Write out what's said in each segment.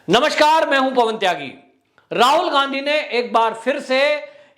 नमस्कार, मैं हूं पवन त्यागी। राहुल गांधी ने एक बार फिर से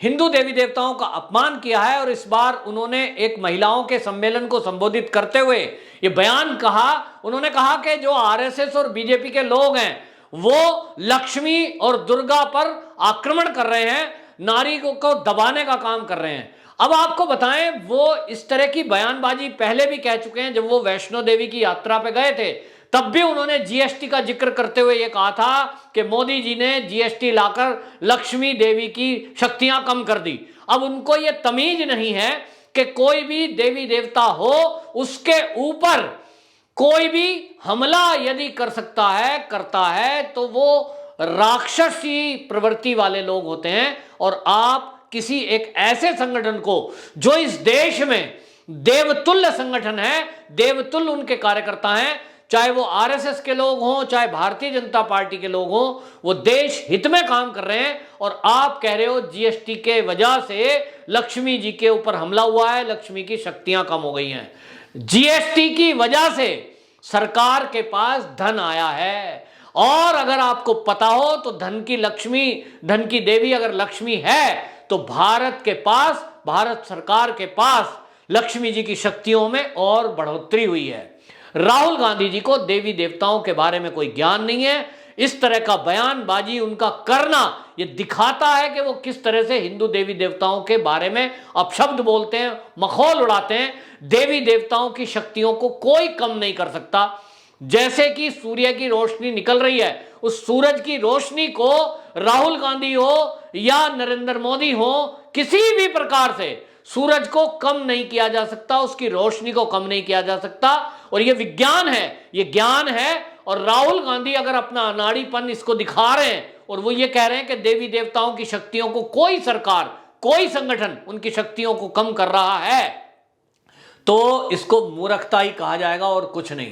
हिंदू देवी देवताओं का अपमान किया है और इस बार उन्होंने एक महिलाओं के सम्मेलन को संबोधित करते हुए ये बयान कहा। उन्होंने कहा कि जो आरएसएस और बीजेपी के लोग हैं वो लक्ष्मी और दुर्गा पर आक्रमण कर रहे हैं, नारी को दबाने का काम कर रहे हैं। अब आपको बताएं, वो इस तरह की बयानबाजी पहले भी कह चुके हैं। जब वो वैष्णो देवी की यात्रा पे गए थे तब भी उन्होंने जीएसटी का जिक्र करते हुए यह कहा था कि मोदी जी ने जीएसटी लाकर लक्ष्मी देवी की शक्तियां कम कर दी। अब उनको यह तमीज नहीं है कि कोई भी देवी देवता हो उसके ऊपर कोई भी हमला यदि कर सकता है, करता है, तो वो राक्षसी प्रवृत्ति वाले लोग होते हैं। और आप किसी एक ऐसे संगठन को जो इस देश में देवतुल्य संगठन है, देवतुल्य उनके कार्यकर्ता हैं, चाहे वो आरएसएस के लोग हों, चाहे भारतीय जनता पार्टी के लोग हों, वो देश हित में काम कर रहे हैं। और आप कह रहे हो जीएसटी के वजह से लक्ष्मी जी के ऊपर हमला हुआ है, लक्ष्मी की शक्तियां कम हो गई हैं। जीएसटी की वजह से सरकार के पास धन आया है। और अगर आपको पता हो तो धन की लक्ष्मी, धन की देवी अगर लक्ष्मी है तो भारत के पास, भारत सरकार के पास लक्ष्मी जी की शक्तियों में और बढ़ोतरी हुई है। राहुल गांधी जी को देवी देवताओं के बारे में कोई ज्ञान नहीं है। इस तरह का बयानबाजी उनका करना यह दिखाता है कि वो किस तरह से हिंदू देवी देवताओं के बारे में अपशब्द बोलते हैं, मखौल उड़ाते हैं। देवी देवताओं की शक्तियों को कोई कम नहीं कर सकता। जैसे कि सूर्य की रोशनी निकल रही है, उस सूरज की रोशनी को राहुल गांधी हो या नरेंद्र मोदी हो, किसी भी प्रकार से सूरज को कम नहीं किया जा सकता, उसकी रोशनी को कम नहीं किया जा सकता। और ये विज्ञान है, ये ज्ञान है। और राहुल गांधी अगर अपना अनाड़ीपन इसको दिखा रहे हैं और वो ये कह रहे हैं कि देवी देवताओं की शक्तियों को कोई सरकार, कोई संगठन उनकी शक्तियों को कम कर रहा है, तो इसको मूर्खता ही कहा जाएगा और कुछ नहीं।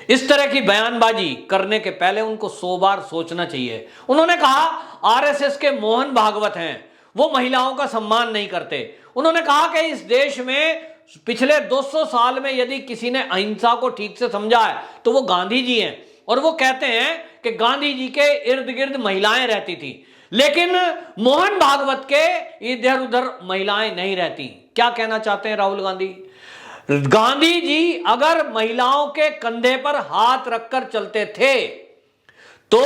इस तरह की बयानबाजी करने के पहले उनको 100 बार सोचना चाहिए। उन्होंने कहा आरएसएस के मोहन भागवत हैं, वो महिलाओं का सम्मान नहीं करते। उन्होंने कहा कि इस देश में पिछले 200 साल में यदि किसी ने अहिंसा को ठीक से समझा है तो वो गांधी जी हैं। और वो कहते हैं कि गांधी जी के इर्द गिर्द महिलाएं रहती थी, लेकिन मोहन भागवत के इधर उधर महिलाएं नहीं रहती। क्या कहना चाहते हैं राहुल गांधी? गांधी जी अगर महिलाओं के कंधे पर हाथ रखकर चलते थे तो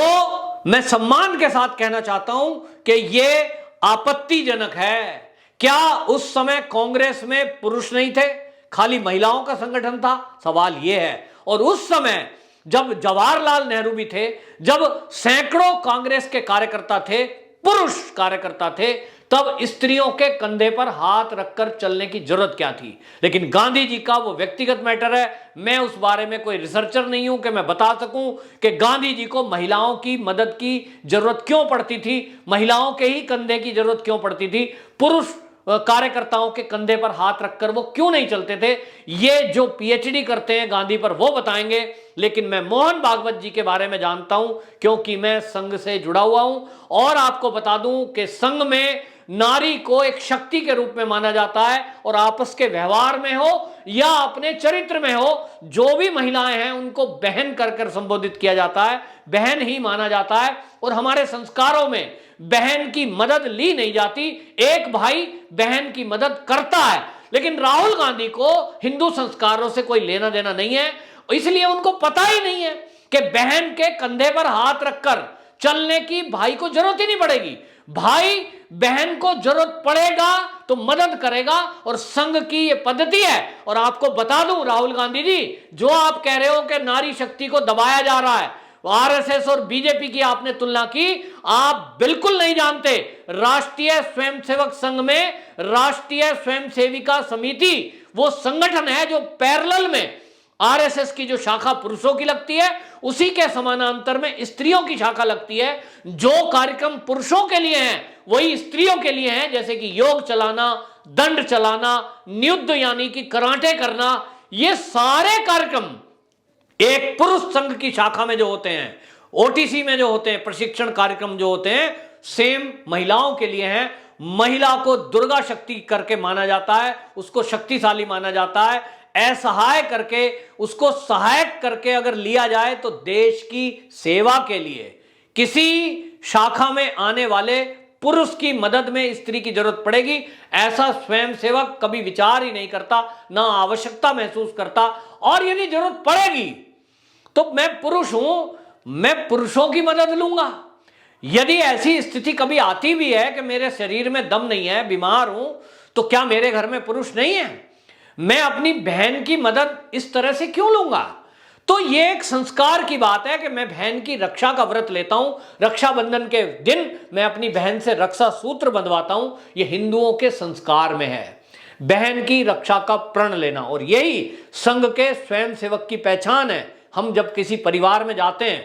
मैं सम्मान के साथ कहना चाहता हूं कि यह आपत्तिजनक है। क्या उस समय कांग्रेस में पुरुष नहीं थे, खाली महिलाओं का संगठन था? सवाल यह है। और उस समय जब जवाहरलाल नेहरू भी थे, जब सैकड़ों कांग्रेस के कार्यकर्ता थे, पुरुष कार्यकर्ता थे, तब स्त्रियों के कंधे पर हाथ रखकर चलने की जरूरत क्या थी? लेकिन गांधी जी का वो व्यक्तिगत मैटर है। मैं उस बारे में कोई रिसर्चर नहीं हूं कि मैं बता सकूं कि गांधी जी को महिलाओं की मदद की जरूरत क्यों पड़ती थी, महिलाओं के ही कंधे की जरूरत क्यों पड़ती थी, पुरुष कार्यकर्ताओं के कंधे पर हाथ रखकर वो क्यों नहीं चलते थे। ये जो पीएचडी करते हैं गांधी पर वो बताएंगे। लेकिन मैं मोहन भागवत जी के बारे में जानता हूं क्योंकि मैं संघ से जुड़ा हुआ हूं। और आपको बता दूं कि संघ में नारी को एक शक्ति के रूप में माना जाता है और आपस के व्यवहार में हो या अपने चरित्र में हो, जो भी महिलाएं हैं उनको बहन कर संबोधित किया जाता है, बहन ही माना जाता है। और हमारे संस्कारों में बहन की मदद ली नहीं जाती, एक भाई बहन की मदद करता है। लेकिन राहुल गांधी को हिंदू संस्कारों से कोई लेना देना नहीं है, इसलिए उनको पता ही नहीं है कि बहन के कंधे पर हाथ रखकर चलने की भाई को जरूरत ही नहीं पड़ेगी। भाई बहन को जरूरत पड़ेगा तो मदद करेगा और संघ की यह पद्धति है। और आपको बता दूं राहुल गांधी जी, जो आप कह रहे हो कि नारी शक्ति को दबाया जा रहा है, आरएसएस और बीजेपी की आपने तुलना की, आप बिल्कुल नहीं जानते। राष्ट्रीय स्वयंसेवक संघ में राष्ट्रीय स्वयंसेविका समिति वो संगठन है जो पैरेलल में आरएसएस की जो शाखा पुरुषों की लगती है, उसी के समानांतर में स्त्रियों की शाखा लगती है। जो कार्यक्रम पुरुषों के लिए हैं वही स्त्रियों के लिए हैं, जैसे कि योग चलाना, दंड चलाना, नियुद्ध यानी कि कराटे करना, ये सारे कार्यक्रम एक पुरुष संघ की शाखा में जो होते हैं, ओटीसी में जो होते हैं, प्रशिक्षण कार्यक्रम जो होते हैं, सेम महिलाओं के लिए हैं। महिला को दुर्गा शक्ति करके माना जाता है, उसको शक्तिशाली माना जाता है। असहाय करके, उसको सहायक करके अगर लिया जाए तो देश की सेवा के लिए, किसी शाखा में आने वाले पुरुष की मदद में स्त्री की जरूरत पड़ेगी, ऐसा स्वयंसेवक कभी विचार ही नहीं करता, ना आवश्यकता महसूस करता। और यदि जरूरत पड़ेगी तो मैं पुरुष हूं, मैं पुरुषों की मदद लूंगा। यदि ऐसी स्थिति कभी आती भी है कि मेरे शरीर में दम नहीं है, बीमार हूं, तो क्या मेरे घर में पुरुष नहीं है? मैं अपनी बहन की मदद इस तरह से क्यों लूंगा? तो ये एक संस्कार की बात है कि मैं बहन की रक्षा का व्रत लेता हूं, रक्षाबंधन के दिन मैं अपनी बहन से रक्षा सूत्र बंधवाता हूं। ये हिंदुओं के संस्कार में है, बहन की रक्षा का प्रण लेना। और यही संघ के स्वयंसेवक की पहचान है। हम जब किसी परिवार में जाते हैं,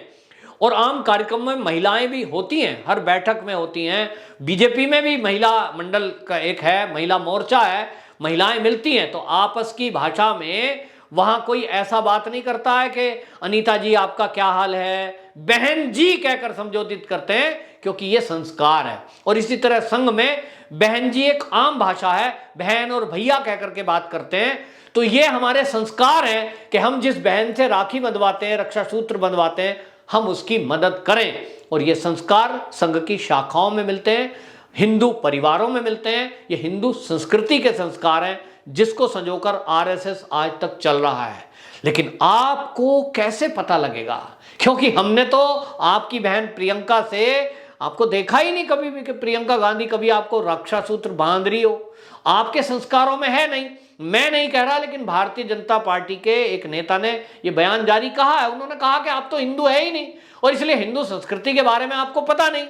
और आम कार्यक्रम में महिलाएं भी होती हैं, हर बैठक में होती हैं, बीजेपी में भी महिला मंडल का एक है, महिला मोर्चा है, महिलाएं मिलती हैं, तो आपस की भाषा में वहां कोई ऐसा बात नहीं करता है कि अनीता जी आपका क्या हाल है, बहन जी कहकर संबोधित करते हैं, क्योंकि ये संस्कार है। और इसी तरह संघ में बहन जी एक आम भाषा है, बहन और भैया कहकर के बात करते हैं। तो ये हमारे संस्कार हैं कि हम जिस बहन से राखी बंधवाते हैं, रक्षा सूत्र बंधवाते हैं, हम उसकी मदद करें। और ये संस्कार संघ की शाखाओं में मिलते हैं, हिंदू परिवारों में मिलते हैं। ये हिंदू संस्कृति के संस्कार हैं, जिसको संजोकर आरएसएस आज तक चल रहा है। लेकिन आपको कैसे पता लगेगा? क्योंकि हमने तो आपकी बहन प्रियंका से आपको देखा ही नहीं कभी भी कि प्रियंका गांधी कभी आपको रक्षा सूत्र बांध रही हो। आपके संस्कारों में है नहीं, मैं नहीं कह रहा, लेकिन भारतीय जनता पार्टी के एक नेता ने यह बयान जारी कहा है। उन्होंने कहा कि आप तो हिंदू है ही नहीं, और इसलिए हिंदू संस्कृति के बारे में आपको पता नहीं।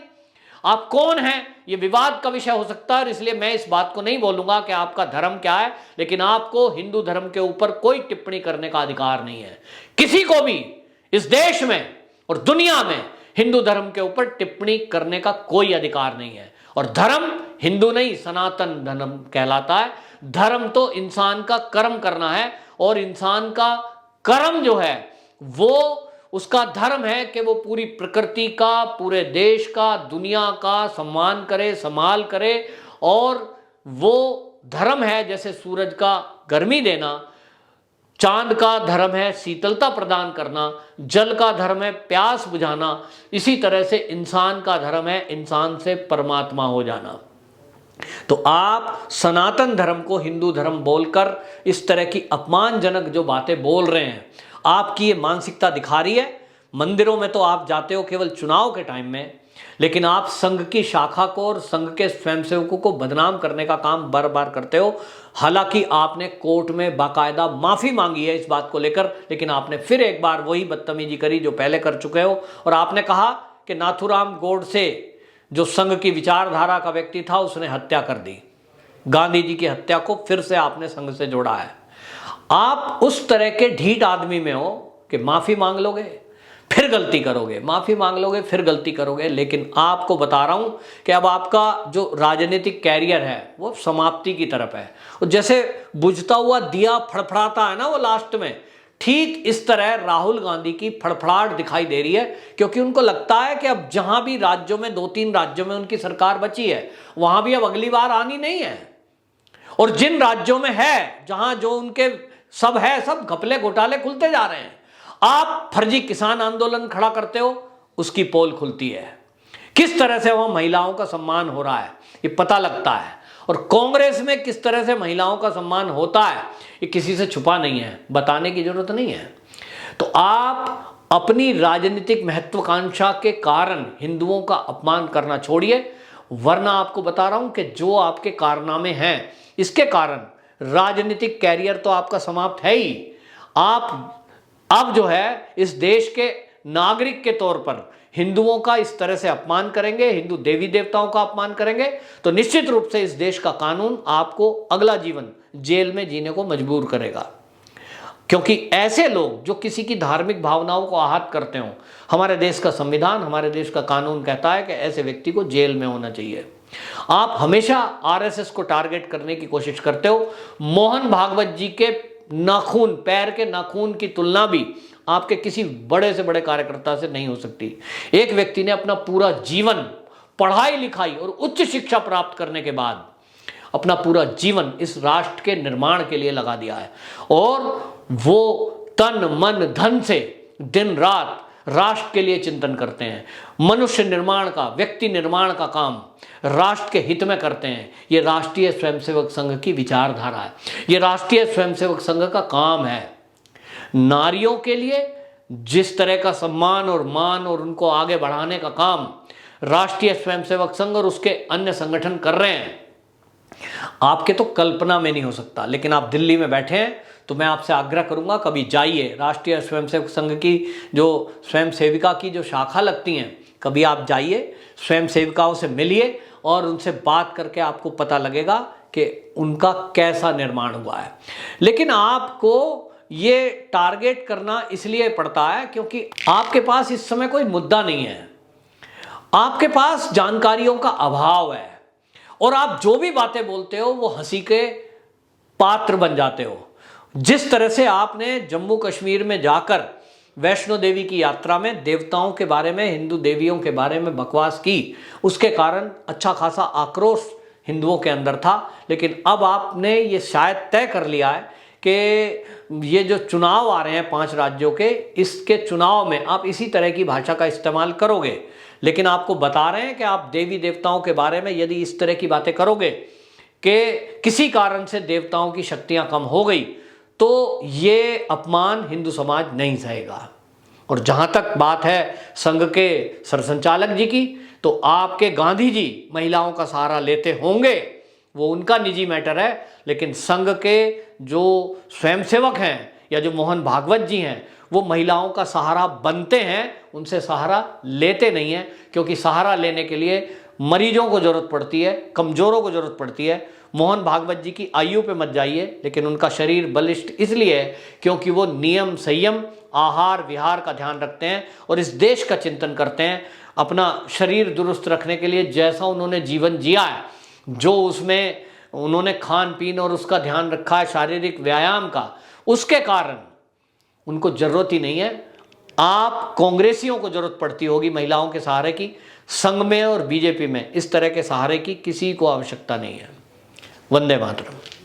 आप कौन हैं ये विवाद का विषय हो सकता है, और इसलिए मैं इस बात को नहीं बोलूंगा कि आपका धर्म क्या है, लेकिन आपको हिंदू धर्म के ऊपर कोई टिप्पणी करने का अधिकार नहीं है। किसी को भी इस देश में और दुनिया में हिंदू धर्म के ऊपर टिप्पणी करने का कोई अधिकार नहीं है। और धर्म हिंदू नहीं, सनातन धर्म कहलाता है। धर्म तो इंसान का कर्म करना है, और इंसान का कर्म जो है वो उसका धर्म है कि वो पूरी प्रकृति का, पूरे देश का, दुनिया का सम्मान करे, संभाल करे। और वो धर्म है जैसे सूरज का गर्मी देना, चांद का धर्म है शीतलता प्रदान करना, जल का धर्म है प्यास बुझाना, इसी तरह से इंसान का धर्म है इंसान से परमात्मा हो जाना। तो आप सनातन धर्म को हिंदू धर्म बोलकर इस तरह की अपमानजनक जो बातें बोल रहे हैं, आपकी ये मानसिकता दिखा रही है। मंदिरों में तो आप जाते हो केवल चुनाव के टाइम में, लेकिन आप संघ की शाखा को और संघ के स्वयंसेवकों को बदनाम करने का काम बार बार करते हो। हालांकि आपने कोर्ट में बाकायदा माफी मांगी है इस बात को लेकर, लेकिन आपने फिर एक बार वही बदतमीजी करी जो पहले कर चुके हो। और आपने कहा कि नाथूराम गोडसे जो संघ की विचारधारा का व्यक्ति था, उसने हत्या कर दी। गांधी जी की हत्या को फिर से आपने संघ से जोड़ा है। आप उस तरह के ढीठ आदमी में हो कि माफी मांग लोगे फिर गलती करोगे, माफी मांग लोगे फिर गलती करोगे। लेकिन आपको बता रहा हूं कि अब आपका जो राजनीतिक कैरियर है वो समाप्ति की तरफ है। और जैसे बुझता हुआ दिया फड़फड़ाता है ना वो लास्ट में, ठीक इस तरह राहुल गांधी की फड़फड़ाहट दिखाई दे रही है, क्योंकि उनको लगता है कि अब जहां भी राज्यों में, 2-3 राज्यों में उनकी सरकार बची है, वहां भी अब अगली बार आनी नहीं है। और जिन राज्यों में है जहां जो उनके सब है, सब घपले घोटाले खुलते जा रहे हैं। आप फर्जी किसान आंदोलन खड़ा करते हो, उसकी पोल खुलती है। किस तरह से वहां महिलाओं का सम्मान हो रहा है ये पता लगता है। और कांग्रेस में किस तरह से महिलाओं का सम्मान होता है ये किसी से छुपा नहीं है, बताने की जरूरत नहीं है। तो आप अपनी राजनीतिक महत्वाकांक्षा के कारण हिंदुओं का अपमान करना छोड़िए, वरना आपको बता रहा हूं कि जो आपके कारनामे हैं, इसके कारण राजनीतिक कैरियर तो आपका समाप्त है ही। आप अब जो है इस देश के नागरिक के तौर पर हिंदुओं का इस तरह से अपमान करेंगे, हिंदू देवी देवताओं का अपमान करेंगे, तो निश्चित रूप से इस देश का कानून आपको अगला जीवन जेल में जीने को मजबूर करेगा। क्योंकि ऐसे लोग जो किसी की धार्मिक भावनाओं को आहत करते हो, हमारे देश का संविधान, हमारे देश का कानून कहता है कि ऐसे व्यक्ति को जेल में होना चाहिए। आप हमेशा आरएसएस को टारगेट करने की कोशिश करते हो। मोहन भागवत जी के नाखून, पैर के नाखून की तुलना भी आपके किसी बड़े से बड़े कार्यकर्ता से नहीं हो सकती। एक व्यक्ति ने अपना पूरा जीवन पढ़ाई लिखाई और उच्च शिक्षा प्राप्त करने के बाद अपना पूरा जीवन इस राष्ट्र के निर्माण के लिए लगा दिया है, और वो तन मन धन से दिन रात राष्ट्र के लिए चिंतन करते हैं, मनुष्य निर्माण का, व्यक्ति निर्माण का काम राष्ट्र के हित में करते हैं। ये राष्ट्रीय स्वयंसेवक संघ की विचारधारा है, ये राष्ट्रीय स्वयंसेवक संघ का काम है। नारियों के लिए जिस तरह का सम्मान और मान और उनको आगे बढ़ाने का काम राष्ट्रीय स्वयंसेवक संघ और उसके अन्य संगठन कर रहे हैं, आपके तो कल्पना में नहीं हो सकता। लेकिन आप दिल्ली में बैठे हैं तो मैं आपसे आग्रह करूंगा, कभी जाइए, राष्ट्रीय स्वयंसेवक संघ की जो स्वयं सेविका की जो शाखा लगती हैं, कभी आप जाइए, स्वयं सेविकाओं से मिलिए और उनसे बात करके आपको पता लगेगा कि उनका कैसा निर्माण हुआ है। लेकिन आपको ये टारगेट करना इसलिए पड़ता है क्योंकि आपके पास इस समय कोई मुद्दा नहीं है, आपके पास जानकारियों का अभाव है और आप जो भी बातें बोलते हो वो हंसी के पात्र बन जाते हो। जिस तरह से आपने जम्मू कश्मीर में जाकर वैष्णो देवी की यात्रा में देवताओं के बारे में, हिंदू देवियों के बारे में बकवास की, उसके कारण अच्छा खासा आक्रोश हिंदुओं के अंदर था। लेकिन अब आपने ये शायद तय कर लिया है कि ये जो चुनाव आ रहे हैं 5 राज्यों के, इसके चुनाव में आप इसी तरह की भाषा का इस्तेमाल करोगे। लेकिन आपको बता रहे हैं कि आप देवी देवताओं के बारे में यदि इस तरह की बातें करोगे कि किसी कारण से देवताओं की शक्तियां कम हो गई, तो ये अपमान हिंदू समाज नहीं सहेगा। और जहां तक बात है संघ के सरसंचालक जी की, तो आपके गांधी जी महिलाओं का सहारा लेते होंगे, वो उनका निजी मैटर है। लेकिन संघ के जो स्वयंसेवक हैं या जो मोहन भागवत जी हैं, वो महिलाओं का सहारा बनते हैं, उनसे सहारा लेते नहीं हैं। क्योंकि सहारा लेने के लिए मरीजों को जरूरत पड़ती है, कमजोरों को जरूरत पड़ती है। मोहन भागवत जी की आयु पे मत जाइए, लेकिन उनका शरीर बलिष्ठ इसलिए है क्योंकि वो नियम, संयम, आहार विहार का ध्यान रखते हैं और इस देश का चिंतन करते हैं। अपना शरीर दुरुस्त रखने के लिए जैसा उन्होंने जीवन जिया है, जो उसमें उन्होंने खान पीन और उसका ध्यान रखा है, शारीरिक व्यायाम का, उसके कारण उनको जरूरत ही नहीं है। आप कांग्रेसियों को जरूरत पड़ती होगी महिलाओं के सहारे की, संघ में और बीजेपी में इस तरह के सहारे की किसी को आवश्यकता नहीं है। वंदे मातरम।